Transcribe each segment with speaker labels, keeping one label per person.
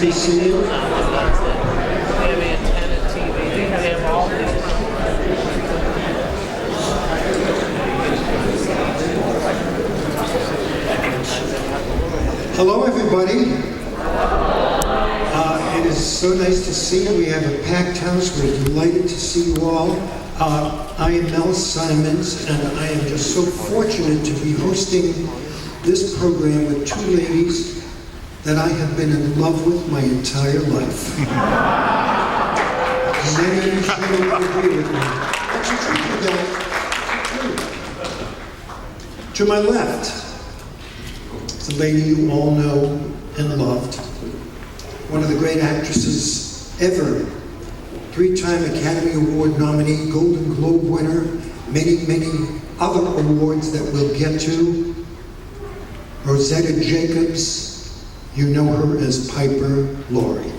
Speaker 1: be seeing.
Speaker 2: We have antenna TV. We have all these.
Speaker 1: Hello, everybody. It is so nice to see you. We have a packed house. We're delighted to see you all. I am Mel Simons, and I am just so fortunate to be hosting this program with two ladies that I have been in love with my entire life. Many of you surely will agree with me. That's the truth, guys. To my left, the lady you all know and loved, one of the great actresses ever, three-time Academy Award nominee, Golden Globe winner, many, many other awards that we'll get to. Rosetta Jacobs, you know her as Piper Laurie.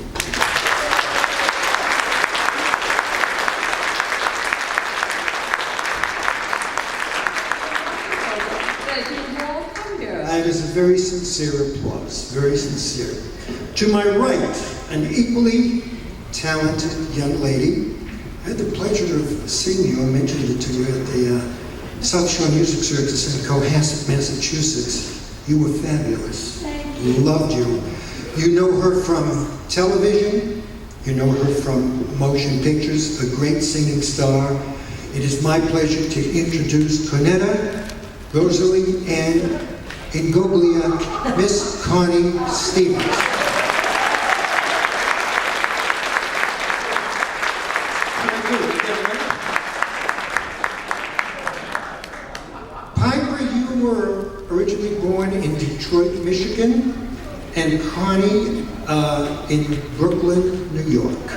Speaker 1: That is a very sincere applause, very sincere. To my right, an equally talented young lady. I had the pleasure of seeing you. I mentioned it to you at the South Shore Music Circus in Cohasset, Massachusetts. You were fabulous.
Speaker 3: Thank you.
Speaker 1: Loved you. You know her from television. You know her from motion pictures, a great singing star. It is my pleasure to introduce Cornetta, Rosalie, and Ingoglia, Miss Connie Stevens. Piper, you were originally born in Detroit, Michigan, and Connie in Brooklyn, New York.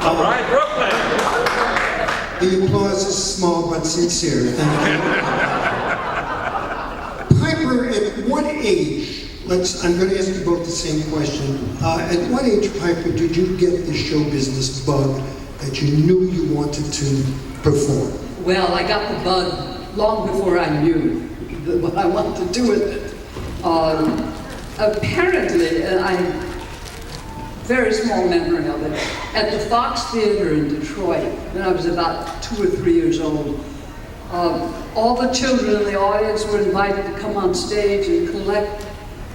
Speaker 4: All right, Brooklyn!
Speaker 1: The applause is small but sincere. Thank you. Piper, at what age, I'm going to ask you both the same question. At what age, Piper, did you get the show business bug that you knew you wanted to perform?
Speaker 3: Well, I got the bug long before I knew what I wanted to do with it. Apparently, I have a very small memory of it, at the Fox Theater in Detroit, when I was about 2 or 3 years old. All the children in the audience were invited to come on stage and collect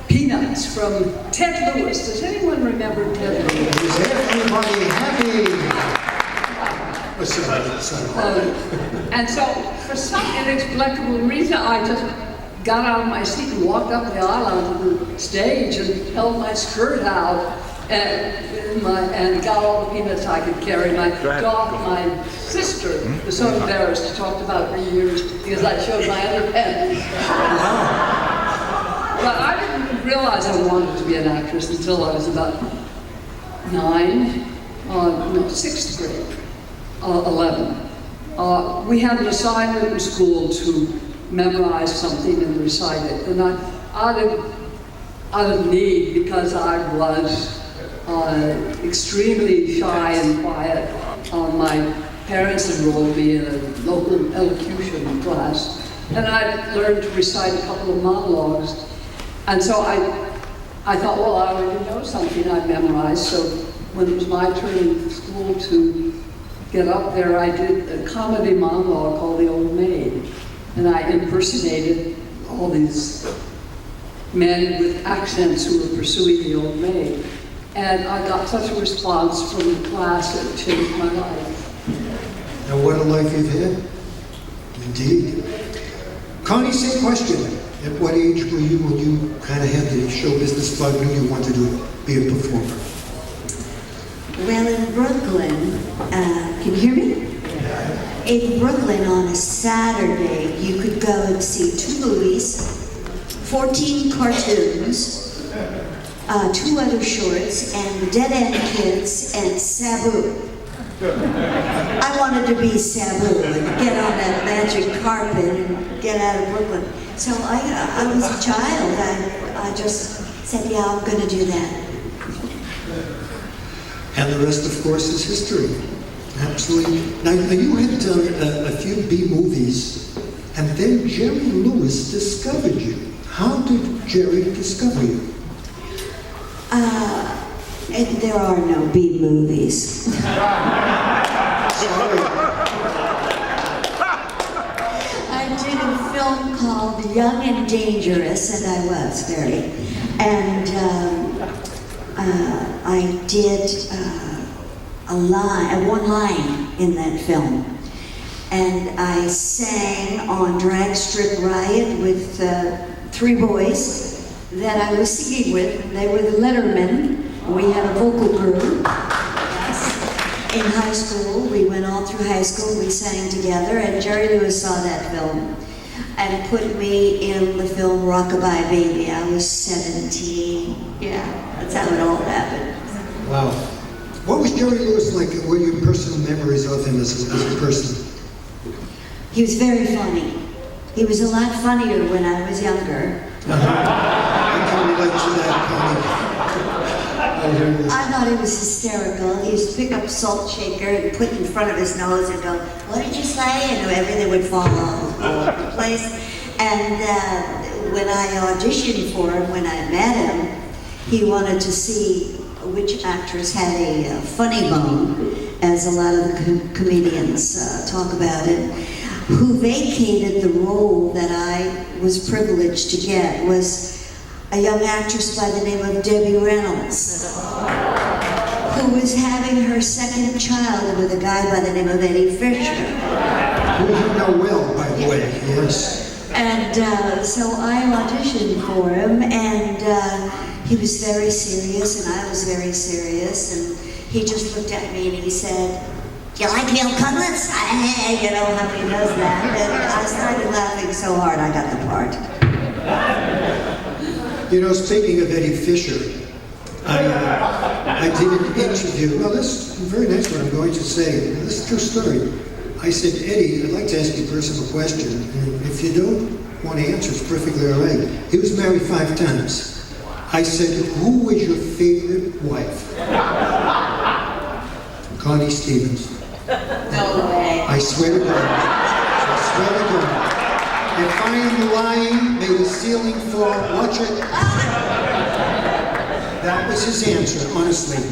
Speaker 3: peanuts from Ted Lewis. Does anyone remember Ted Lewis?
Speaker 1: Is everybody happy? Oh, sorry.
Speaker 3: And so, for some inexplicable reason, I just got out of my seat and walked up the aisle onto the stage and held my skirt out and got all the peanuts I could carry. My sister was so embarrassed, she talked about it for years because I showed my underpants. But I didn't realize I wanted to be an actress until I was about 6th grade, 11. We had an assignment in school to memorize something and recite it. And out of need, because I was extremely shy and quiet, my parents enrolled me in a local elocution class. And I learned to recite a couple of monologues. And so I thought, well, I already know something I've memorized. So when it was my turn in school to get up there, I did a comedy monologue called The Old Maid. And I impersonated all these men with accents who were pursuing the old maid. And I got such a response from the class that it changed my life.
Speaker 1: And what a life you've had. Indeed. Connie, same question. At what age were you when you kind of had the show business bug and you wanted to be a performer?
Speaker 5: Well, in Brooklyn, can you hear me? In Brooklyn on a Saturday, you could go and see 2 movies, 14 cartoons, 2 other shorts, and Dead End Kids and Sabu. I wanted to be Sabu and get on that magic carpet and get out of Brooklyn. So I was a child. I just said, yeah, I'm going to do that.
Speaker 1: And the rest, of course, is history. Absolutely. Now, you had done a few B movies, and then Jerry Lewis discovered you. How did Jerry discover you?
Speaker 5: And there are no B movies.
Speaker 1: Sorry.
Speaker 5: I did a film called Young and Dangerous, and I was very. And I did one line in that film. And I sang on Dragstrip Riot with 3 boys that I was singing with. They were the Lettermen. We had a vocal group. In high school, we went all through high school, we sang together, and Jerry Lewis saw that film and put me in the film Rockabye Baby. I was 17. Yeah, that's how it all happened.
Speaker 1: Wow. What was Jerry Lewis like? What were your personal memories of him as a person?
Speaker 5: He was very funny. He was a lot funnier when I was younger.
Speaker 1: I can relate to that, Connie.
Speaker 5: I thought he was hysterical. He used to pick up a salt shaker and put it in front of his nose and go, "What did you say?" And everything would fall all over the place. And when I auditioned for him, when I met him, he wanted to see which actress had a funny bone, as a lot of the comedians talk about it. Who vacated the role that I was privileged to get was a young actress by the name of Debbie Reynolds, who was having her second child with a guy by the name of Eddie Fisher.
Speaker 1: Who you know well, by the way, yes.
Speaker 5: And so I auditioned for him, and he was very serious, and I was very serious, and he just looked at me and he said, "Do you like veal cutlets?" You know how he does that. And I started laughing so hard I got the part.
Speaker 1: You know, speaking of Eddie Fisher, I did an interview. Well, this is very nice what I'm going to say. This is a true story. I said, "Eddie, I'd like to ask you a personal question. And if you don't want to answer, it's perfectly all right." He was married 5 times. I said, "Who was your favorite wife?" Connie Stevens.
Speaker 5: No way.
Speaker 1: I swear to God. I swear to God. If I am lying, may the ceiling fall. Watch it. That was his answer, honestly.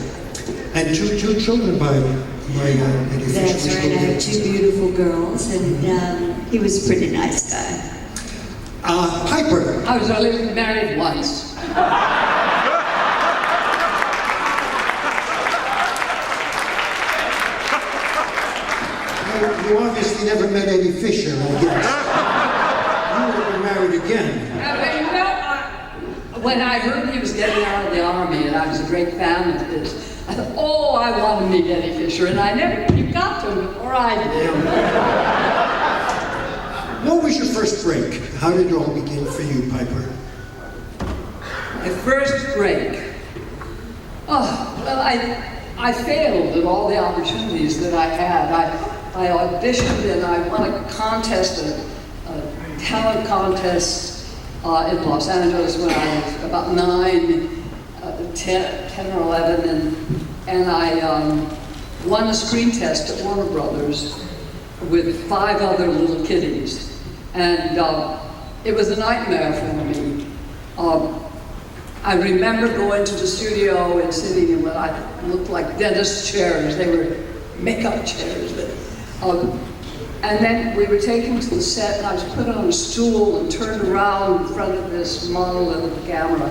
Speaker 1: And two children by Eddie Fisher.
Speaker 5: That's right, I have 2 beautiful girls, and he was a pretty nice guy.
Speaker 1: Piper.
Speaker 3: I was only married once.
Speaker 1: You obviously never met Eddie Fisher, I guess. You would have been married again.
Speaker 3: When I heard he was getting out of the Army, and I was a great fan of his, I thought, oh, I want to meet Eddie Fisher, and I never got to him before I did.
Speaker 1: What was your first break? How did it all begin for you, Piper?
Speaker 3: My first break. Oh, well, I failed at all the opportunities that I had. I auditioned and I won a contest, a talent contest in Los Angeles when I was about 9, 10 or 11, and I won a screen test at Warner Brothers with 5 other little kiddies. And it was a nightmare for me. I remember going to the studio and sitting in what I looked like dentist chairs. They were makeup chairs. And then we were taken to the set, and I was put on a stool and turned around in front of this model and the camera,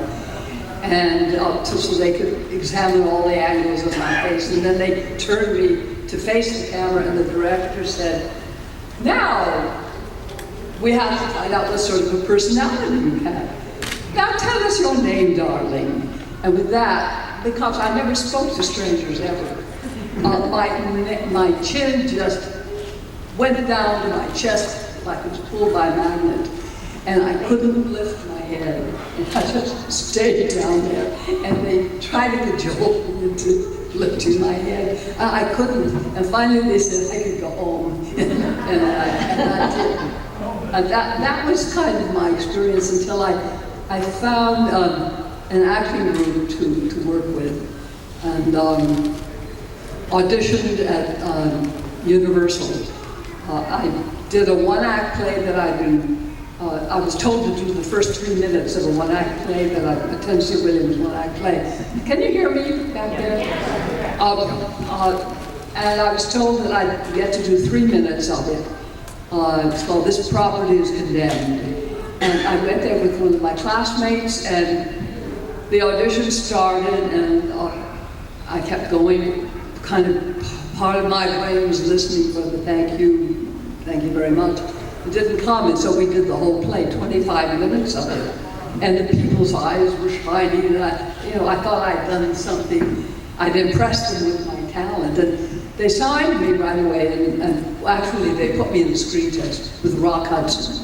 Speaker 3: and so they could examine all the angles of my face. And then they turned me to face the camera, and the director said, "Now, we have to find out what sort of a personality you have. Now tell us your name, darling." And with that, because I never spoke to strangers ever, my chin just went down to my chest like it was pulled by a magnet, and I couldn't lift my head. And I just stayed down there, and they tried to cajole me into lifting my head. I couldn't, and finally they said I could go home, and I did. And that was kind of my experience until I found an acting group to work with, and auditioned at Universal. I did a 1-act play that I'd been I was told to do the first 3 minutes of a one-act play, a Tennessee Williams one-act play. Can you hear me back there? And I was told that I'd get to do 3 minutes of it. It's called This Property is Condemned. And I went there with one of my classmates, and the audition started, and I kept going. Kind of part of my brain was listening for the thank you very much. It didn't come, and so we did the whole play, 25 minutes of it. And the people's eyes were shining, and I thought I'd done something. I'd impressed them with my talent, and they signed me right away, and actually they put me in the screen test with Rock Hudson,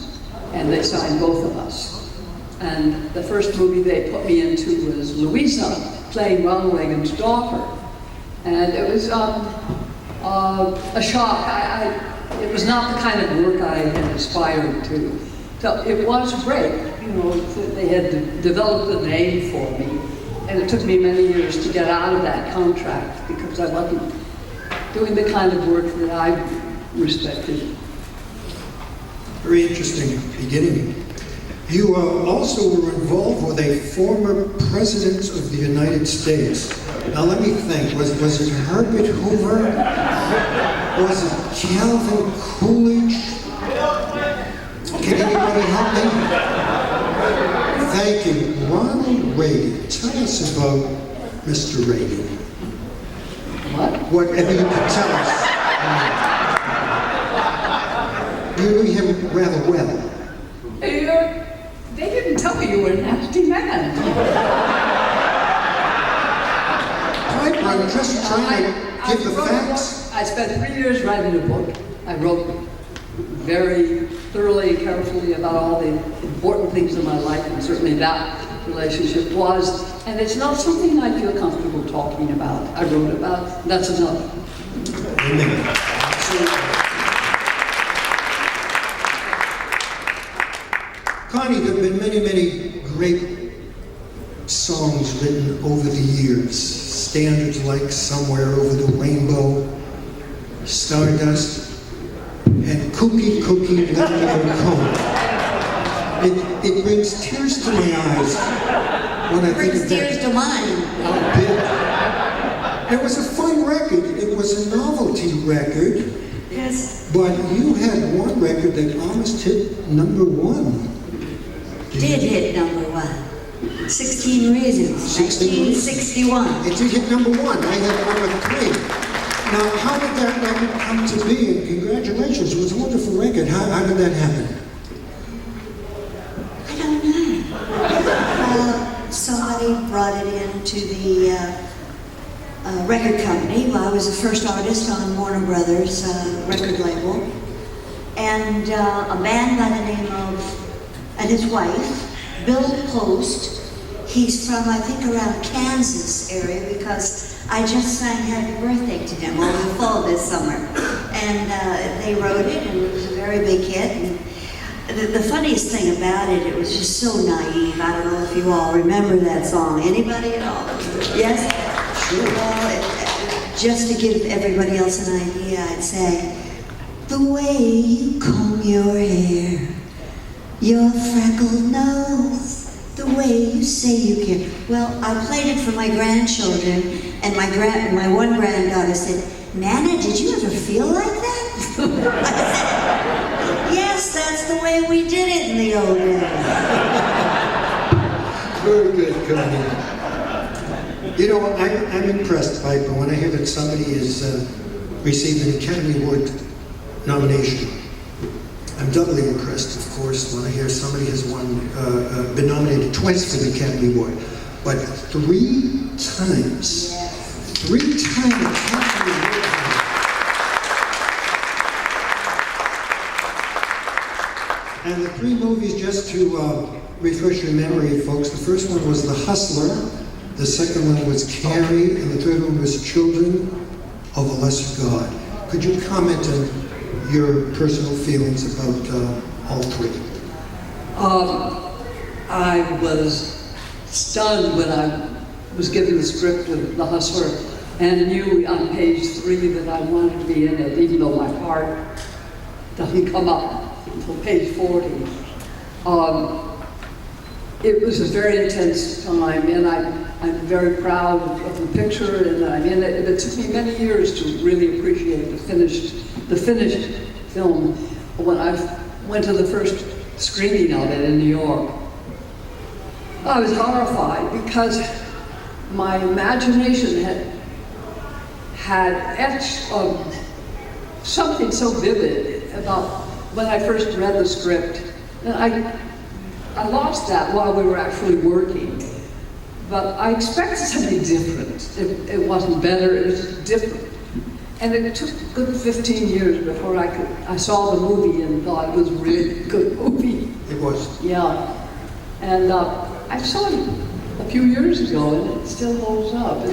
Speaker 3: and they signed both of us. And the first movie they put me into was Louisa, playing Ronald Reagan's daughter. And it was a shock. It was not the kind of work I had aspired to. So it was great. They had developed a name for me, and it took me many years to get out of that contract because I wasn't doing the kind of work that I respected.
Speaker 1: Very interesting beginning. You also were involved with a former president of the United States. Now let me think, was it Herbert Hoover? Was it Calvin Coolidge? Can anybody help me? Thank you. Ronald Reagan. Tell us about Mr. Reagan.
Speaker 3: What?
Speaker 1: Whatever you can tell us. You knew him rather well.
Speaker 3: They didn't tell me you were a nasty man.
Speaker 1: Piper, I'm just trying to give the facts.
Speaker 3: I spent 3 years writing a book. I wrote very thoroughly and carefully about all the important things in my life, and certainly that relationship was. And it's not something I feel comfortable talking about. I wrote about, that's enough.
Speaker 1: Amen. Connie, there have been many, many great songs written over the years. Standards like Somewhere Over the Rainbow, Stardust, and Kookie, Kookie, Let Me Go Home. It brings tears to my eyes when I think of that.
Speaker 5: Tears to mine.
Speaker 1: It was a fun record. It was a novelty record.
Speaker 5: Yes.
Speaker 1: But you had one record that almost hit #1.
Speaker 5: Did hit #1. 16 Reasons. 1961.
Speaker 1: It did hit #1. I had #3. Now, how did that record come to be? And congratulations, it was a wonderful record. How did that happen?
Speaker 5: I don't know. Somebody brought it into the record company. Well, I was the first artist on Warner Brothers record label. And a man by the name of, and his wife, Bill Post. He's from, I think, around Kansas area because I just sang Happy Birthday to him over the fall this summer. And they wrote it, and it was a very big hit. And the funniest thing about it, it was just so naive. I don't know if you all remember that song. Anybody at all? Yes? Sure. Well, just to give everybody else an idea, I'd say, the way you comb your hair, your freckled nose, the way you say you care. Well, I played it for my grandchildren, and my one granddaughter said, Nana, did you ever feel like that? I said, yes, that's the way we did it in the old days.
Speaker 1: Very good, Connie. You know, I'm impressed, Piper, when I hear that somebody has received an Academy Award nomination. I'm doubly impressed, of course, when I hear somebody has been nominated twice for the Academy Award. But 3 times. 3 times Academy Award. And the 3 movies, just to refresh your memory, folks, the first one was The Hustler, the second one was Carrie, and the third one was Children of a Lesser God. Could you comment on your personal feelings about all 3?
Speaker 3: I was stunned when I was given the script of The Hustler and knew on page 3 that I wanted to be in it, even though my heart doesn't come up until page 40. It was a very intense time, and I'm very proud of the picture, and it took me many years to really appreciate the finished film. When I went to the first screening of it in New York, I was horrified because my imagination had etched something so vivid about when I first read the script. And I lost that while we were actually working. But I expected something different. It wasn't better, it was just different. And it took a good 15 years before I saw the movie and thought it was a really good movie.
Speaker 1: It was.
Speaker 3: Yeah. And I saw it a few years ago and it still holds up.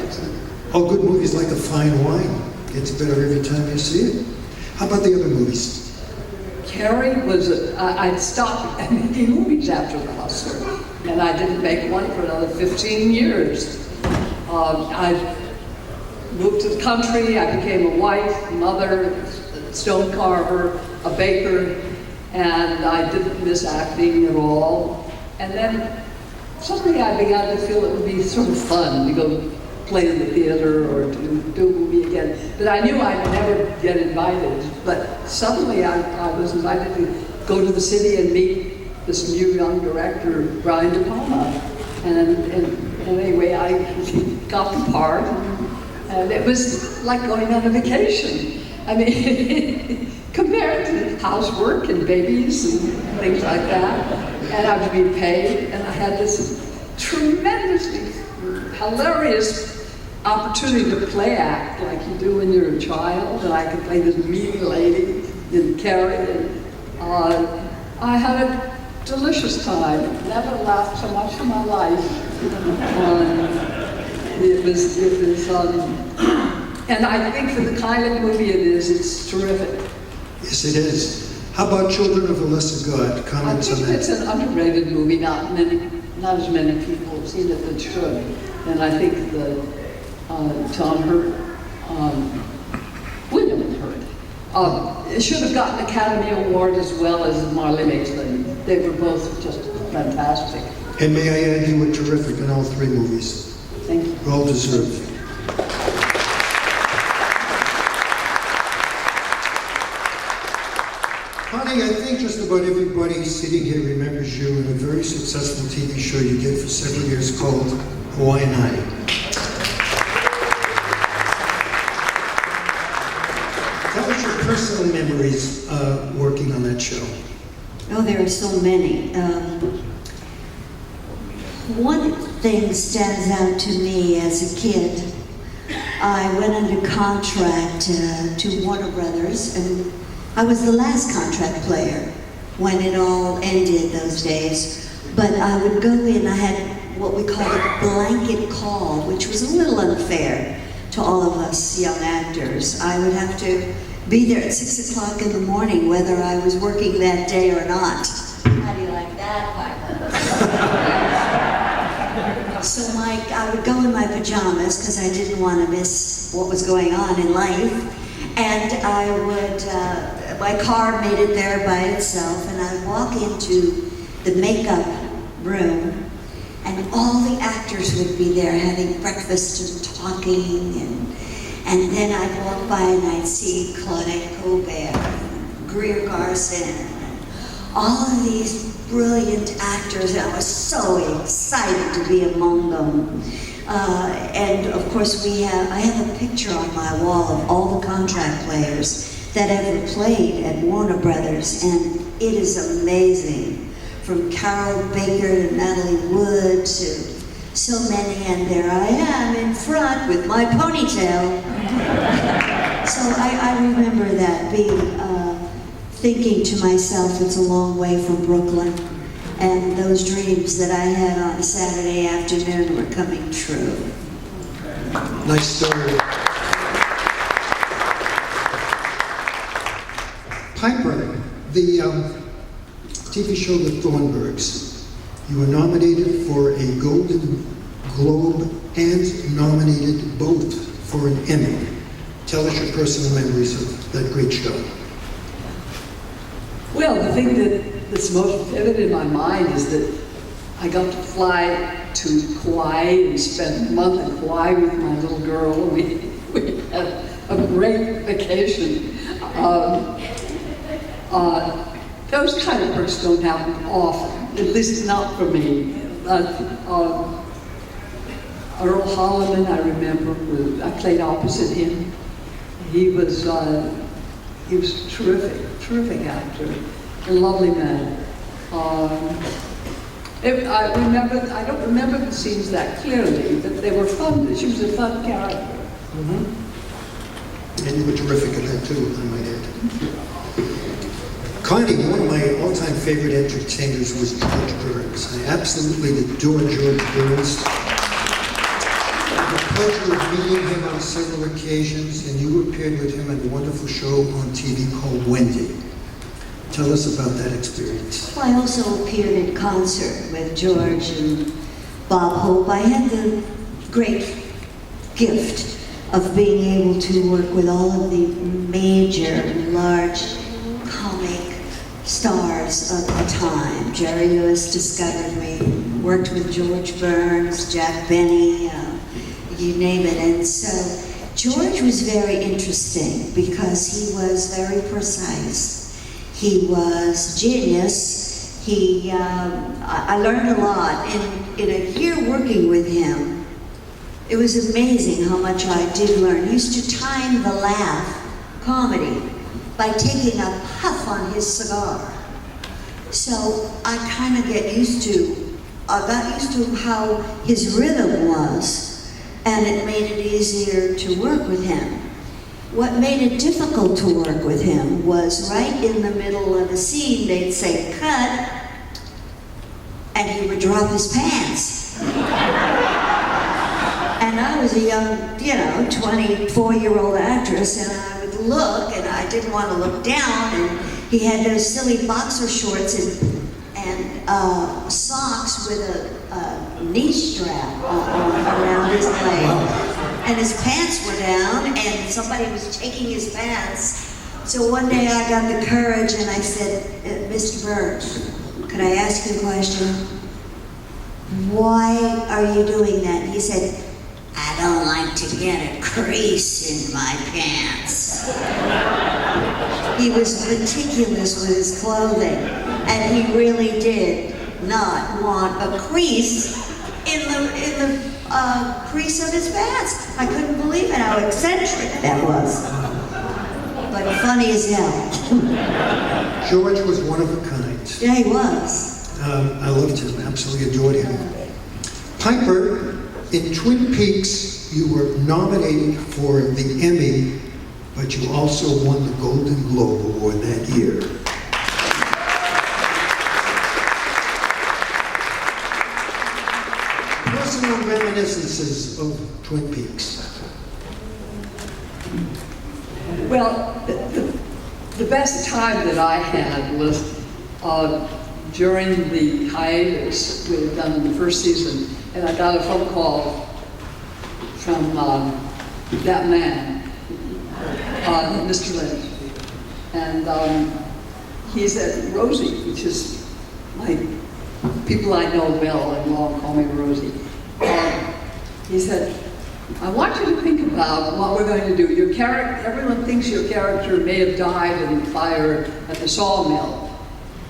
Speaker 1: All good movies like a fine wine. It's better every time you see it. How about the other movies?
Speaker 3: Carrie was, I'd stopped making movies after the Hustler, and I didn't make one for another 15 years. I moved to the country, I became a wife, mother, stone carver, a baker, and I didn't miss acting at all. And then suddenly I began to feel it would be sort of fun to go play in the theater or to do a movie again. But I knew I'd never get invited. But suddenly I was invited to go to the city and meet this new young director, Brian De Palma. And anyway, I got the part. And it was like going on a vacation. I mean, compared to housework and babies and things like that. And I was being paid, and I had this tremendously hilarious opportunity to play act like you do when you're a child, and I could play this mean lady in Carrie, and I had a delicious time. Never laughed so much in my life. And I think for the kind of movie it is, it's terrific.
Speaker 1: Yes, it is. How about Children of the Lesser God? Comments on
Speaker 3: I think
Speaker 1: that?
Speaker 3: it's an underrated movie. Not as many people have seen it that should. And I think John Hurt, William Hurt, it should have gotten an Academy Award as well as Marley Mason. They were both just fantastic.
Speaker 1: And may I add, you were terrific in all three movies.
Speaker 3: Thank you.
Speaker 1: Well deserved. Connie, I think just about everybody sitting here remembers you in a very successful TV show you did for several years called Hawaiian Eye. Tell us your personal memories working on that show.
Speaker 5: Oh, there are so many. One thing stands out to me as a kid. I went under contract to Warner Brothers, and I was the last contract player when it all ended those days. But I would go in, I had what we called a blanket call, which was a little unfair to all of us young actors. I would have to be there at 6 o'clock in the morning, whether I was working that day or not. How do you like that, Piper? So I would go in my pajamas, because I didn't want to miss what was going on in life. And I would, my car made it there by itself, and I'd walk into the makeup room, and all the actors would be there having breakfast and talking, and then I'd walk by and I'd see Claudette Colbert, Greer Garson, and all of these brilliant actors, and I was so excited to be among them. And of course I have a picture on my wall of all the contract players that ever played at Warner Brothers, and it is amazing. From Carol Baker to Natalie Wood to so many, and there I am in front with my ponytail. So I remember that, thinking to myself, it's a long way from Brooklyn. And those dreams that I had on a Saturday afternoon were coming true.
Speaker 1: Nice story. Piper, the TV show The Thornburgs, you were nominated for a Golden Globe and nominated both for an Emmy. Tell us your personal memories of that great show.
Speaker 3: Well, the thing that that's most vivid in my mind is that I got to fly to Kauai and spend a month in Kauai with my little girl. We had a great vacation. Those kind of perks don't happen often, at least not for me. Earl Holliman, I remember, I played opposite him. He was a terrific actor, a lovely man. I don't remember the scenes that clearly, but they were fun. She was a fun character.
Speaker 1: Mm-hmm. And you were terrific at that too, I might add. Connie, one of my all-time favorite entertainers was George Burns. I absolutely adore George Burns. I had the pleasure of meeting him on several occasions, and you appeared with him in a wonderful show on TV called Wendy. Tell us about that experience.
Speaker 5: Well, I also appeared in concert with George and Bob Hope. I had the great gift of being able to work with all of the major, large comic stars of the time. Jerry Lewis discovered me, worked with George Burns, Jack Benny, you name it. And so George was very interesting because he was very precise. He was genius. I learned a lot. In a year working with him, it was amazing how much I did learn. He used to time the laugh comedy by taking a puff on his cigar. So I kind of got used to how his rhythm was, and it made it easier to work with him. What made it difficult to work with him was right in the middle of a scene, they'd say, cut, and he would drop his pants. And I was a young, 24-year-old actress, and I would look, and I didn't want to look down, and he had those silly boxer shorts and socks with a knee strap around his leg. And his pants were down, and somebody was taking his pants. So one day I got the courage, and I said, Mr. Burns, could I ask you a question? Why are you doing that? And he said, I don't like to get a crease in my pants. He was meticulous with his clothing, and he really did not want a crease in the crease of his pants. I couldn't believe it, how eccentric that was. But funny as hell.
Speaker 1: George was one of a kind.
Speaker 5: Yeah, he was.
Speaker 1: I loved him, absolutely adored him. Piper, in Twin Peaks, you were nominated for the Emmy, but you also won the Golden Globe Award that year. Personal reminiscences of Twin Peaks.
Speaker 3: Well, the best time that I had was during the hiatus we had done in the first season, and I got a phone call from that man, Mr. Lynch, and he said, Rosie, which is my people I know well and all call me Rosie. He said, I want you to think about what we're going to do. Your character, everyone thinks your character may have died in the fire at the sawmill.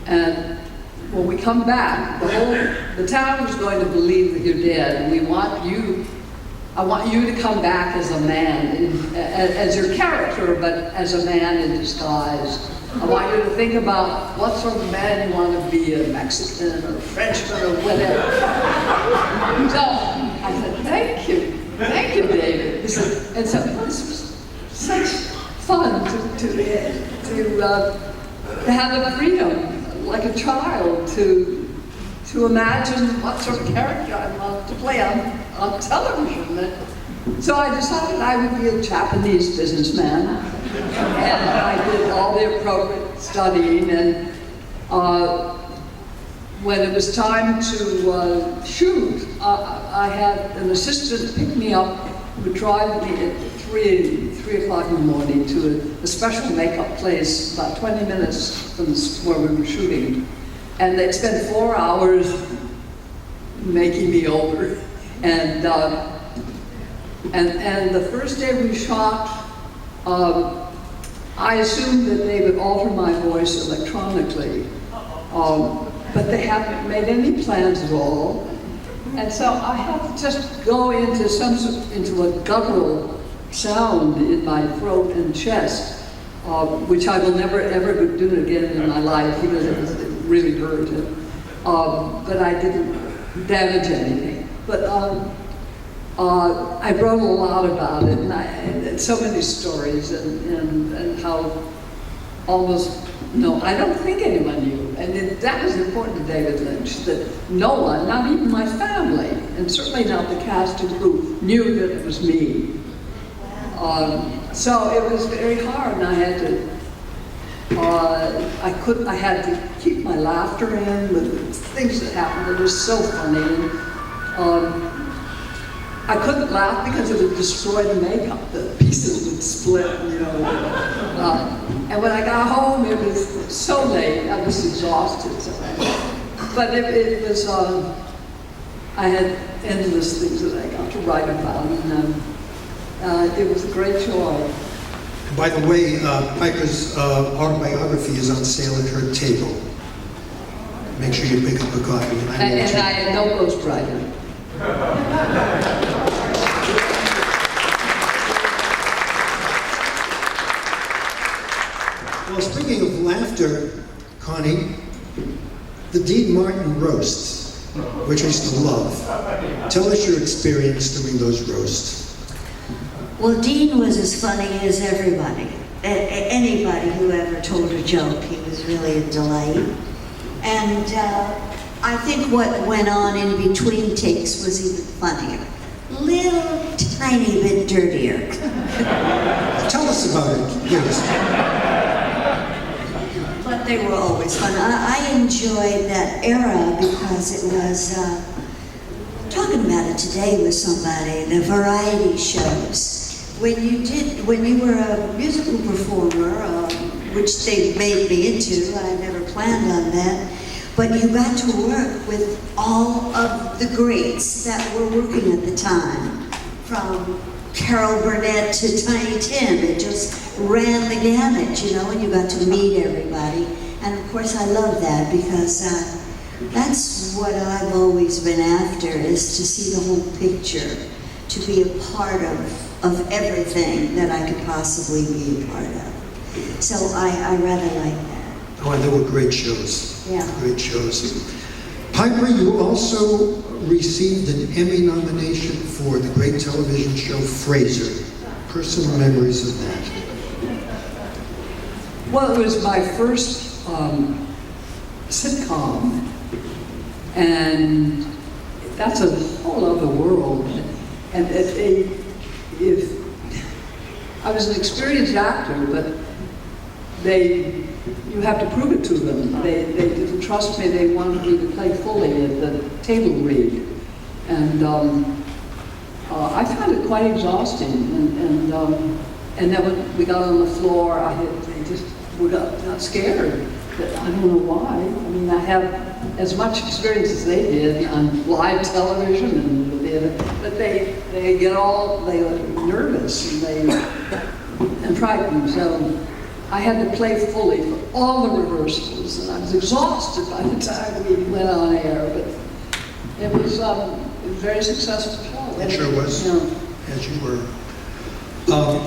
Speaker 3: And when we come back, the town is going to believe that you're dead. And I want you to come back as a man, as your character, but as a man in disguise. I want you to think about what sort of man you want to be, a Mexican or a Frenchman or whatever. So I said, thank you, David. And so this was such fun to have the freedom, like a child, to imagine what sort of character I wanted to play on television. So I decided I would be a Japanese businessman, and I did all the appropriate studying, and when it was time to shoot, I had an assistant pick me up, would drive me at 3 o'clock in the morning to a special makeup place about 20 minutes from where we were shooting. and they'd spend 4 hours making me over. And the first day we shot, I assumed that they would alter my voice electronically, but they haven't made any plans at all. And so I had to just go into into a guttural sound in my throat and chest, which I will never ever do again in my life because it really hurt. But I didn't damage anything. But I wrote a lot about it, and so many stories, and how almost I don't think anyone knew, and that was important to David Lynch, that no one, not even my family, and certainly not the cast and crew, knew that it was me. So it was very hard, and I had to keep my laughter in with things that happened that was so funny. I couldn't laugh because it would destroy the makeup. The pieces would split, and when I got home, it was so late. I was exhausted. But it was, I had endless things that I got to write about, and it was a great joy.
Speaker 1: By the way, Piper's autobiography is on sale at her table. Make sure you pick up a copy.
Speaker 3: And I had no ghostwriter.
Speaker 1: Well, speaking of laughter, Connie, the Dean Martin roasts, which I used to love. Tell us your experience doing those roasts.
Speaker 5: Well, Dean was as funny as everybody. Anybody who ever told a joke, he was really a delight. And I think what went on in between takes was even funnier. Little tiny bit dirtier.
Speaker 1: Tell us about it, please.
Speaker 5: But they were always fun. I enjoyed that era because it was, talking about it today with somebody, the variety shows. When you were a musical performer, which they made me into, I never planned on that, but you got to work with all of the greats that were working at the time, from Carol Burnett to Tiny Tim. It just ran the gamut, and you got to meet everybody. And of course I love that because that's what I've always been after, is to see the whole picture, to be a part of everything that I could possibly be a part of. So I rather like that.
Speaker 1: Oh, and they were great shows.
Speaker 5: Yeah.
Speaker 1: Great shows. Piper, you also received an Emmy nomination for the great television show Frasier. Personal memories of that.
Speaker 3: Well, it was my first sitcom, and that's a whole other world. And if I was an experienced actor, but you have to prove it to them. They didn't trust me. They wanted me to play fully at the table read, and I found it quite exhausting. And then when we got on the floor, we got scared. But I don't know why. I mean, I have as much experience as they did on live television, but they were nervous and frightened. So I had to play fully for all the rehearsals, and I was exhausted by the time we went on air. But it was a very successful show.
Speaker 1: It sure was,
Speaker 3: Yeah.
Speaker 1: as you were.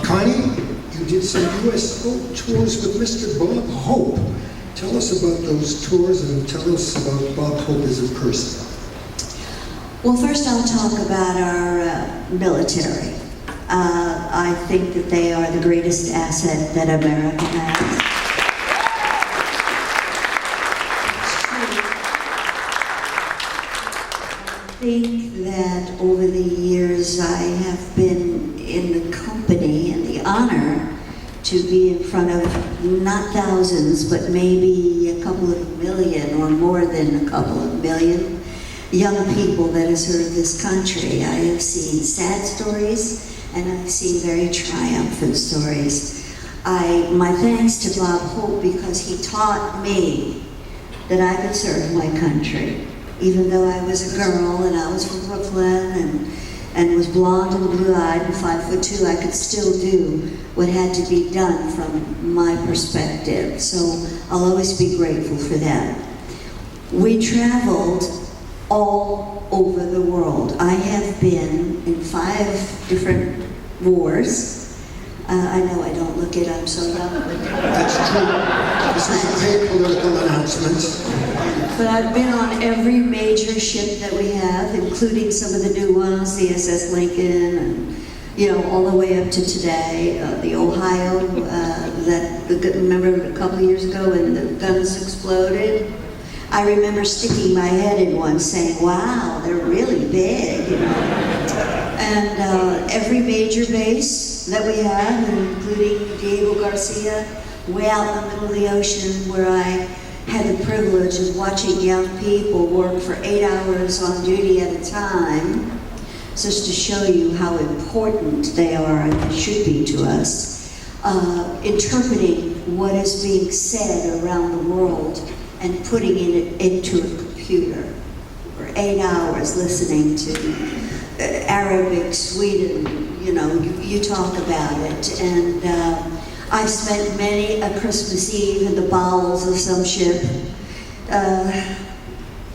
Speaker 1: Connie, you did some U.S. folk tours with Mr. Bob Hope. Tell us about those tours and tell us about Bob Hope as a person.
Speaker 5: Well, first I'll talk about our military. I think that they are the greatest asset that America has. I think that over the years I have been in the company and the honor to be in front of not thousands, but maybe a couple of million or more than a couple of million young people that have served this country. I have seen sad stories and I've seen very triumphant stories. My thanks to Bob Hope because he taught me that I could serve my country. Even though I was a girl and I was from Brooklyn and was blonde and blue-eyed and 5'2", I could still do what had to be done from my perspective. So I'll always be grateful for that. We traveled all over the world. I have been in 5 different wars. I know I don't look it, I'm so young.
Speaker 1: That's true. This is a paid political announcement.
Speaker 5: But I've been on every major ship that we have, including some of the new ones, the SS Lincoln, and you know, all the way up to today. The Ohio, remember a couple of years ago when the guns exploded? I remember sticking my head in one saying, wow, they're really big, you know. And every major base that we have, including Diego Garcia, way out in the middle of the ocean, where I had the privilege of watching young people work for 8 hours on duty at a time, just to show you how important they are and they should be to us, interpreting what is being said around the world and putting it into a computer for 8 hours, listening to Arabic, Sweden, you know, you talk about it. And I spent many a Christmas Eve in the bowels of some ship,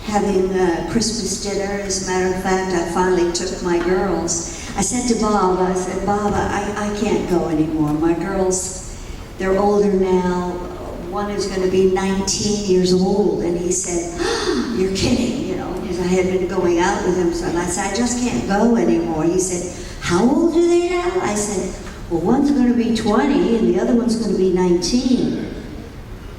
Speaker 5: having a Christmas dinner. As a matter of fact, I finally took my girls. I said to Bob, I said, Bob, I can't go anymore. My girls, they're older now. One is going to be 19 years old. And he said, oh, you're kidding, you know, because I had been going out with him. So I said, I just can't go anymore. He said, how old are they now? I said, well, one's going to be 20 and the other one's going to be 19.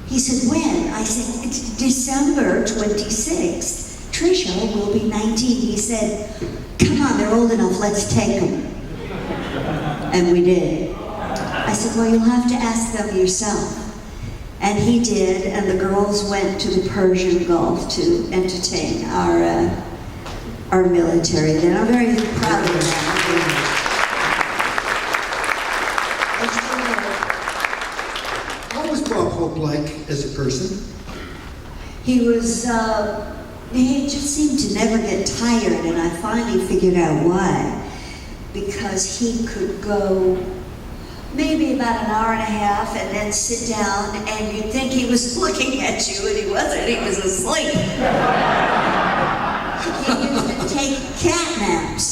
Speaker 5: He said, when? I said, it's December 26th. Trisha will be 19. He said, come on, they're old enough, let's take them. And we did. I said, well, you'll have to ask them yourself. And he did, and the girls went to the Persian Gulf to entertain our military. Then I'm very proud of that.
Speaker 1: What was Bob Hope like as a person?
Speaker 5: He was, he just seemed to never get tired, and I finally figured out why. Because he could go maybe about an hour and a half and then sit down, and you'd think he was looking at you, and he wasn't, he was asleep. He used to take cat naps.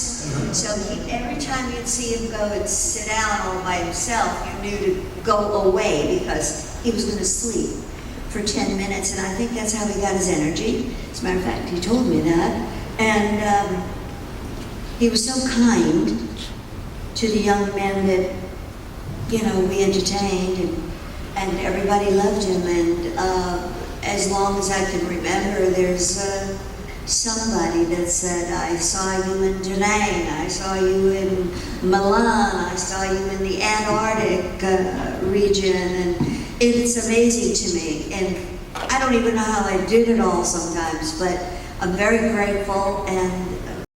Speaker 5: So every time you'd see him go and sit down all by himself, you knew to go away because he was going to sleep for 10 minutes, and I think that's how he got his energy. As a matter of fact, he told me that. And he was so kind to the young men that, you know, we entertained, and everybody loved him. And as long as I can remember, there's somebody that said, I saw you in Da Nang, I saw you in Milan, I saw you in the Antarctic region, and it's amazing to me. And I don't even know how I did it all sometimes, but I'm very grateful, and